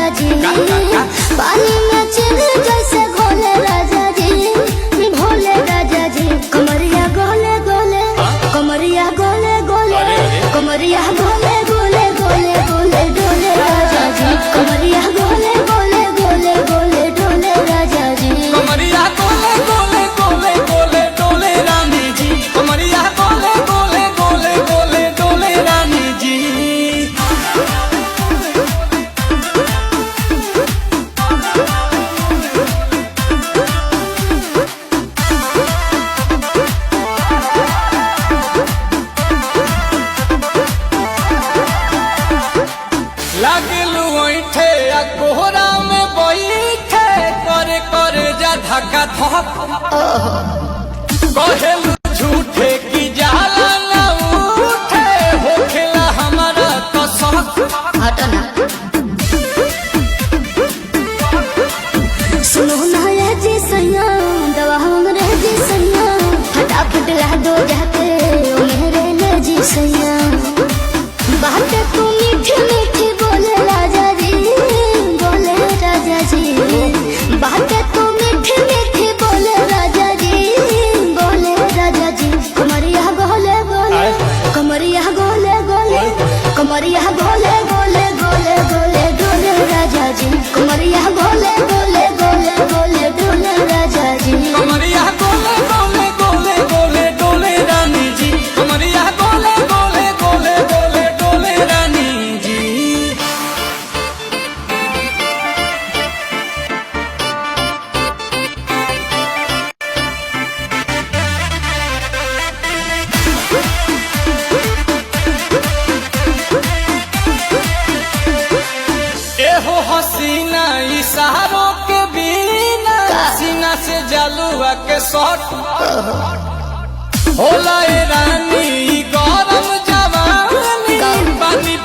राजा जी पानी में चिर जैसे घोले राजा जी भोले राजा जी कमरिया गोले गोले कमरिया गोले गोले कमरिया गोले गोले गोले गोले डोले राजा जी कमरिया गोले गोले गोले गोले डोले राजा जी कमरिया गोले गोले गोले गोले डोले रानी जी कमरिया गोले गोले गोले गोले डोले रानी जी लागलू ऐठे आ कोहरा में बैठे करे करे जा धक्का धक कहेलू झूठे की जाला ना उठे होखेला हमारा कसक हटना सुनो ना ये जी सैया दवा हमरे जी सैया फटाफट ला दो जाके ओ मेरे ले जी सैया बातें तू मीठी मीठी बोले राजा जी बोले राजा जी बातें तू मीठी मीठी बोले राजा जी बोले राजा जी कमरिया गोले गोले कमरिया गोले गोले कमरिया गोले गोले गोले गोले डोले राजा जी कमरिया गोले गोले गोले गोले डोले राजा जी कमरिया गोले गोले गोले गोले डोले रानी जी कमरिया गोले गोले गोले गोले डोले रानी जी एहो हसीना इशारों के बिना सीना से जलुआ के शॉट होला ए रानी ई गरम जवानी पानी